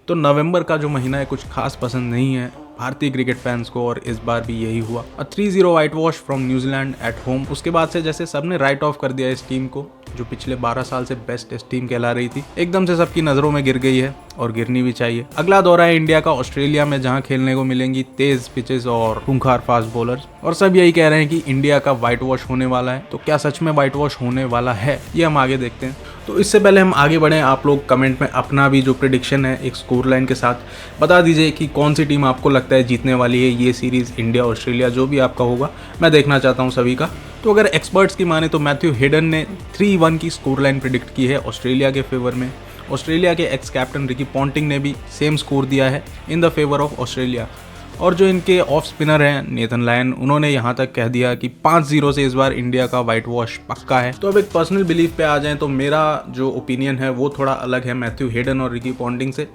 तो नवंबर का जो महीना है कुछ खास पसंद नहीं है भारतीय क्रिकेट फैंस को, और इस बार भी यही हुआ। 3-0 white wash from New Zealand at home. उसके बाद से जैसे सबने राइट ऑफ कर दिया इस टीम को, जो पिछले 12 साल से बेस्ट टेस्ट टीम कहला रही थी, एकदम से सबकी नज़रों में गिर गई है और गिरनी भी चाहिए। अगला दौरा है इंडिया का ऑस्ट्रेलिया में, जहां खेलने को मिलेंगी तेज पिचेस और खूंखार फास्ट बॉलर्स, और सब यही कह रहे हैं कि इंडिया का व्हाइट वॉश होने वाला है। तो क्या सच में व्हाइट वॉश होने वाला है, ये हम आगे देखते हैं। तो इससे पहले हम आगे बढ़ें, आप लोग कमेंट में अपना भी जो प्रेडिक्शन है एक स्कोर लाइन के साथ बता दीजिए कि कौन सी टीम आपको लगता है जीतने वाली है ये सीरीज़, इंडिया ऑस्ट्रेलिया जो भी आपका होगा, मैं देखना चाहता हूँ सभी का। तो अगर एक्सपर्ट्स की माने तो मैथ्यू हेडन ने 3-1 की स्कोर लाइन प्रिडिक्ट की है ऑस्ट्रेलिया के फेवर में। ऑस्ट्रेलिया के एक्स कैप्टन रिकी पॉन्टिंग ने भी सेम स्कोर दिया है in the favour of Australia. और जो इनके ऑफ स्पिनर हैं नेथन लायन, उन्होंने यहाँ तक कह दिया कि 5-0 से इस बार इंडिया का व्हाइट वॉश पक्का है। तो अब एक पर्सनल बिलीफ पे आ जाएं तो मेरा जो ओपिनियन है वो थोड़ा अलग है मैथ्यू हेडन और रिकी पॉन्टिंग से।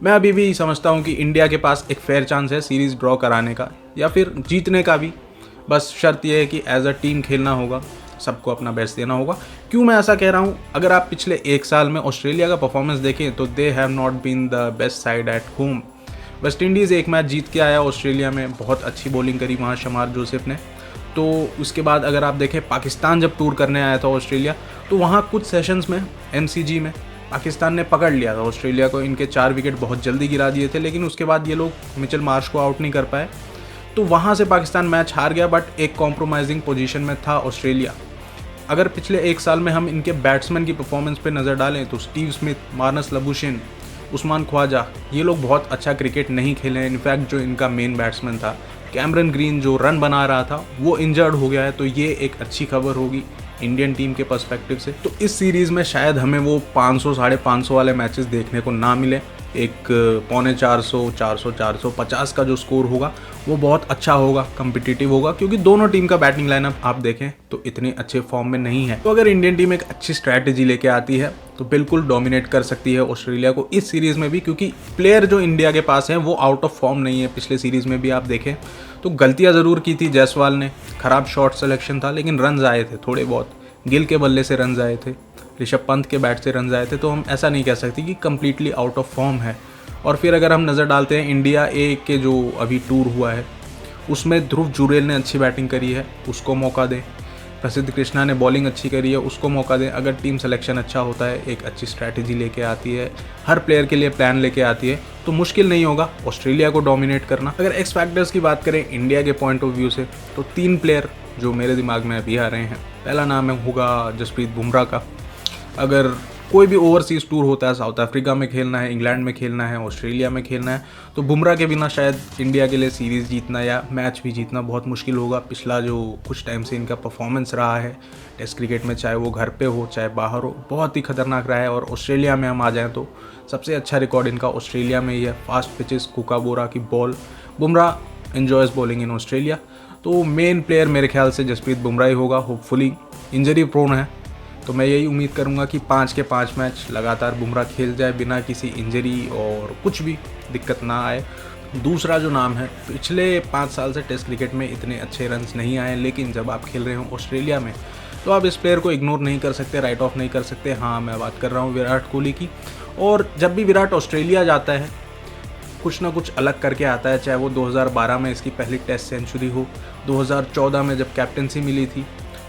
मैं अभी भी समझता हूँ कि इंडिया के पास एक फेयर चांस है सीरीज़ ड्रॉ कराने का या फिर जीतने का भी। बस शर्त यह है कि एज अ टीम खेलना होगा, सबको अपना बेस्ट देना होगा। क्यों मैं ऐसा कह रहा हूँ, अगर आप पिछले एक साल में ऑस्ट्रेलिया का परफॉर्मेंस देखें तो they have not been the best side at home. West Indies एक मैच जीत के आया ऑस्ट्रेलिया में, बहुत अच्छी बॉलिंग करी वहाँ शमार जोसेफ ने। तो उसके बाद अगर आप देखें पाकिस्तान जब टूर करने आया था ऑस्ट्रेलिया, तो वहाँ कुछ सेशंस में MCG में पाकिस्तान ने पकड़ लिया था ऑस्ट्रेलिया को, इनके 4 विकेट बहुत जल्दी गिरा दिए थे, लेकिन उसके बाद ये लोग मिचेल मार्श को आउट नहीं कर पाए। तो वहाँ से पाकिस्तान मैच हार गया, बट एक कॉम्प्रोमाइजिंग पोजीशन में था ऑस्ट्रेलिया। अगर पिछले एक साल में हम इनके बैट्समैन की परफॉर्मेंस पे नज़र डालें तो Steve Smith, Marnus Labuschagne, Usman Khawaja, ये लोग बहुत अच्छा क्रिकेट नहीं खेले हैं। इनफैक्ट जो इनका मेन बैट्समैन था कैमरन ग्रीन, जो रन बना रहा था, वो इंजर्ड हो गया है। तो ये एक अच्छी खबर होगी इंडियन टीम के पर्सपेक्टिव से। तो इस सीरीज़ में शायद हमें वो 500 साढ़े 500 वाले मैचेस देखने को ना मिले। एक 450, 400, 450 का जो स्कोर होगा वो बहुत अच्छा होगा, कम्पिटिटिव होगा, क्योंकि दोनों टीम का बैटिंग लाइनअप आप देखें तो इतने अच्छे फॉर्म में नहीं है। तो अगर इंडियन टीम एक अच्छी स्ट्रैटेजी लेके आती है तो बिल्कुल डोमिनेट कर सकती है ऑस्ट्रेलिया को इस सीरीज़ में भी, क्योंकि प्लेयर जो इंडिया के पास हैं वो आउट ऑफ फॉर्म नहीं है। पिछले सीरीज़ में भी आप देखें तो गलतियाँ ज़रूर की थी जायसवाल ने, ख़राब शॉट सिलेक्शन था, लेकिन रन्स आए थे थोड़े बहुत, गिल के बल्ले से रन्स आए थे, ऋषभ पंत के बैट से रन्स आए थे। तो हम ऐसा नहीं कह सकते कि कम्प्लीटली आउट ऑफ फॉर्म है। और फिर अगर हम नज़र डालते हैं इंडिया ए के जो अभी टूर हुआ है उसमें ध्रुव जुरेल ने अच्छी बैटिंग करी है, उसको मौका दें। प्रसिद्ध कृष्णा ने बॉलिंग अच्छी करी है, उसको मौका दें। अगर टीम सिलेक्शन अच्छा होता है, एक अच्छी स्ट्रैटेजी लेके आती है, हर प्लेयर के लिए प्लान लेके आती है, तो मुश्किल नहीं होगा ऑस्ट्रेलिया को डोमिनेट करना। अगर एक्स फैक्टर्स की बात करें इंडिया के पॉइंट ऑफ व्यू से तो 3 प्लेयर जो मेरे दिमाग में अभी आ रहे हैं। पहला नाम होगा जसप्रीत बुमराह का। अगर कोई भी ओवरसीज़ टूर होता है, साउथ अफ्रीका में खेलना है, इंग्लैंड में खेलना है, ऑस्ट्रेलिया में खेलना है, तो बुमराह के बिना शायद इंडिया के लिए सीरीज़ जीतना या मैच भी जीतना बहुत मुश्किल होगा। पिछला जो कुछ टाइम से इनका परफॉर्मेंस रहा है टेस्ट क्रिकेट में, चाहे वो घर पे हो चाहे बाहर हो, बहुत ही खतरनाक रहा है। और ऑस्ट्रेलिया में हम आ जाएँ तो सबसे अच्छा रिकॉर्ड इनका ऑस्ट्रेलिया में ही है। फास्ट पिचेस, कुकाबोरा की ball, Bumrah enjoys bowling in Australia. तो मेन प्लेयर मेरे ख्याल से जसप्रीत बुमराह ही होगा। होपफुली इंजरी प्रोन है, तो मैं यही उम्मीद करूंगा कि 5 के 5 मैच लगातार बुमराह खेल जाए बिना किसी इंजरी और कुछ भी दिक्कत ना आए। दूसरा जो नाम है, पिछले 5 साल से टेस्ट क्रिकेट में इतने अच्छे रन्स नहीं आए, लेकिन जब आप खेल रहे हो ऑस्ट्रेलिया में तो आप इस प्लेयर को इग्नोर नहीं कर सकते, राइट ऑफ नहीं कर सकते। हाँ, मैं बात कर रहा हूँ विराट कोहली की। और जब भी विराट ऑस्ट्रेलिया जाता है कुछ ना कुछ अलग करके आता है, चाहे वो 2012 में इसकी पहली टेस्ट सेंचुरी हो, 2014 में जब कैप्टनसी मिली थी,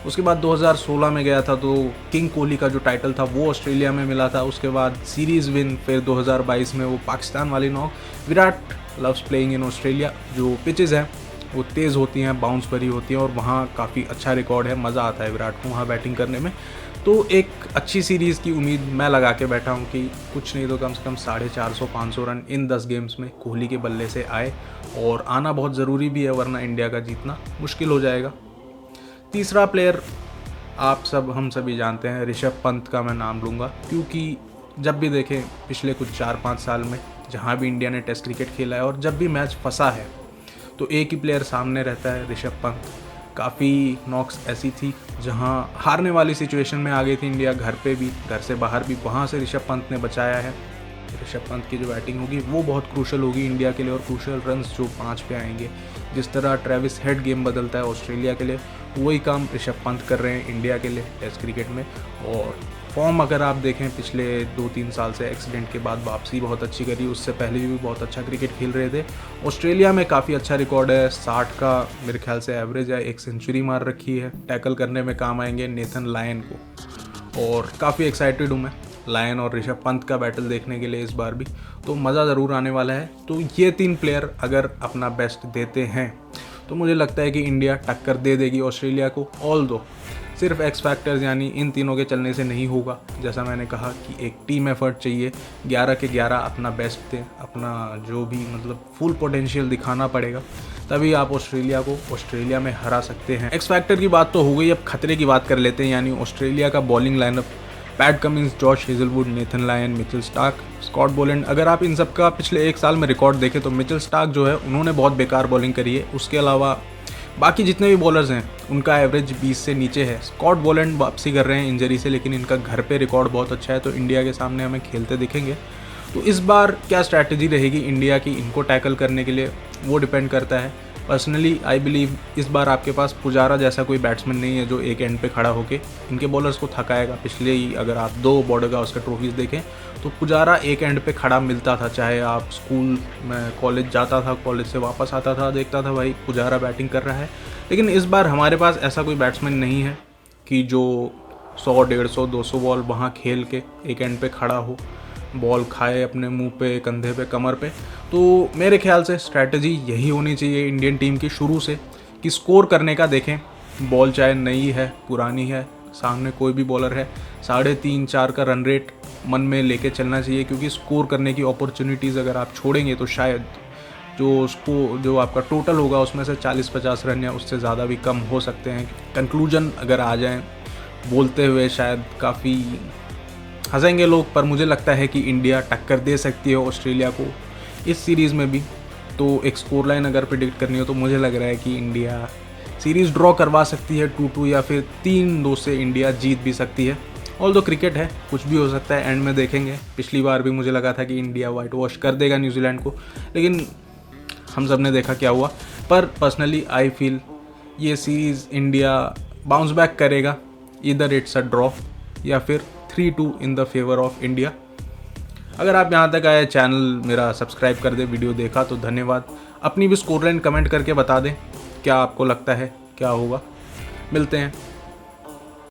उसके बाद 2016 में गया था तो किंग कोहली का जो टाइटल था वो ऑस्ट्रेलिया में मिला था, उसके बाद सीरीज़ विन, फिर 2022 में वो पाकिस्तान वाली knock. Virat loves playing in Australia. जो पिचेज़ हैं वो तेज़ होती हैं, बाउंस भरी होती हैं, और वहाँ काफ़ी अच्छा रिकॉर्ड है, मज़ा आता है विराट को वहाँ बैटिंग करने में। तो एक अच्छी सीरीज़ की उम्मीद मैं लगा के बैठा हूँ कि कुछ नहीं तो कम से कम 450-500 रन इन 10 गेम्स में कोहली के बल्ले से आए, और आना बहुत ज़रूरी भी है, वरना इंडिया का जीतना मुश्किल हो जाएगा। तीसरा प्लेयर हम सभी जानते हैं, ऋषभ पंत का मैं नाम लूँगा, क्योंकि जब भी देखें पिछले कुछ 4-5 साल में जहाँ भी इंडिया ने टेस्ट क्रिकेट खेला है और जब भी मैच फंसा है तो एक ही प्लेयर सामने रहता है, ऋषभ पंत। काफ़ी नॉक्स ऐसी थी जहाँ हारने वाली सिचुएशन में आ गई थी इंडिया, घर पे भी घर से बाहर भी, वहाँ से ऋषभ पंत ने बचाया है। ऋषभ पंत की जो बैटिंग होगी वो बहुत क्रूशल होगी इंडिया के लिए, और क्रूशल रन्स जो 5 पे आएंगे। जिस तरह ट्रेविस हेड गेम बदलता है ऑस्ट्रेलिया के लिए, वही काम ऋषभ पंत कर रहे हैं इंडिया के लिए टेस्ट क्रिकेट में। और फॉर्म अगर आप देखें पिछले 2-3 साल से एक्सीडेंट के बाद वापसी बहुत अच्छी करी, उससे पहले भी बहुत अच्छा क्रिकेट खेल रहे थे। ऑस्ट्रेलिया में काफ़ी अच्छा रिकॉर्ड है, 60 का मेरे ख्याल से एवरेज है, 1 सेंचुरी मार रखी है। टैकल करने में काम आएंगे नेथन लायन को, और काफ़ी एक्साइटेड हूँ मैं लायन और ऋषभ पंत का बैटल देखने के लिए इस बार भी, तो मज़ा ज़रूर आने वाला है। तो ये 3 प्लेयर अगर अपना बेस्ट देते हैं तो मुझे लगता है कि इंडिया टक्कर दे देगी ऑस्ट्रेलिया को। ऑल दो सिर्फ एक्स फैक्टर्स यानी इन तीनों के चलने से नहीं होगा, जैसा मैंने कहा कि एक टीम एफर्ट चाहिए, 11 के 11 अपना बेस्ट दें, अपना जो भी मतलब फुल पोटेंशियल दिखाना पड़ेगा, तभी आप ऑस्ट्रेलिया को ऑस्ट्रेलिया में हरा सकते हैं। एक्स फैक्टर की बात तो हो गई, अब खतरे की बात कर लेते हैं, यानी ऑस्ट्रेलिया का bowling lineup. Pat Cummins, Josh Hazlewood, Nathan Lyon, Mitchell Starc, Scott Boland. अगर आप इन सब का पिछले 1 साल में रिकॉर्ड देखें तो मिचेल स्टार्क जो है उन्होंने बहुत बेकार बॉलिंग करी है, उसके अलावा बाकी जितने भी बॉलर्स हैं उनका एवरेज 20 से नीचे है। स्कॉट बोलैंड वापसी कर रहे हैं इंजरी से, लेकिन इनका घर पे रिकॉर्ड बहुत अच्छा है, तो इंडिया के सामने हमें खेलते दिखेंगे। तो इस बार क्या स्ट्रैटेजी रहेगी इंडिया की इनको टैकल करने के लिए, वो डिपेंड करता है। पर्सनली आई बिलीव इस बार आपके पास पुजारा जैसा कोई बैट्समैन नहीं है जो एक एंड पे खड़ा होके इनके बॉलर्स को थकाएगा। पिछले ही अगर आप 2 बॉर्डर गावस्कर ट्रॉफीज़ देखें तो पुजारा एक एंड पे खड़ा मिलता था, चाहे आप स्कूल में कॉलेज जाता था, कॉलेज से वापस आता था, देखता था भाई पुजारा बैटिंग कर रहा है। लेकिन इस बार हमारे पास ऐसा कोई बैट्समैन नहीं है कि जो 100, 150, 200 बॉल वहाँ खेल के एक एंड पे खड़ा हो, बॉल खाए अपने मुंह पे, कंधे पे, कमर पे। तो मेरे ख्याल से स्ट्रैटेजी यही होनी चाहिए इंडियन टीम की शुरू से कि स्कोर करने का देखें। बॉल चाहे नई है, पुरानी है, सामने कोई भी बॉलर है, 3.5-4 का रन रेट मन में लेके चलना चाहिए, क्योंकि स्कोर करने की अपॉर्चुनिटीज़ अगर आप छोड़ेंगे तो शायद जो आपका टोटल होगा उसमें से 40-50 रन या उससे ज़्यादा भी कम हो सकते हैं। कंक्लूजन अगर आ जाएँ बोलते हुए शायद काफ़ी हंसेंगे लोग, पर मुझे लगता है कि इंडिया टक्कर दे सकती है ऑस्ट्रेलिया को इस सीरीज़ में भी। तो एक स्कोर लाइन अगर प्रिडिक्ट करनी हो तो मुझे लग रहा है कि इंडिया सीरीज़ ड्रॉ करवा सकती है 2-2, या फिर 3-2 से इंडिया जीत भी सकती है। ऑल्दो क्रिकेट है, कुछ भी हो सकता है, एंड में देखेंगे। पिछली बार भी मुझे लगा था कि इंडिया वाइट वॉश कर देगा न्यूजीलैंड को, लेकिन हम सब ने देखा क्या हुआ। पर पर्सनली आई फील ये सीरीज़ इंडिया बाउंस बैक करेगा, इधर इट्स अ ड्रॉ या फिर 3-2 in the favour of India. अगर आप यहाँ तक आए, चैनल मेरा सब्सक्राइब कर दे, वीडियो देखा तो धन्यवाद। अपनी भी स्कोर लाइन कमेंट करके बता दें क्या आपको लगता है क्या होगा। मिलते हैं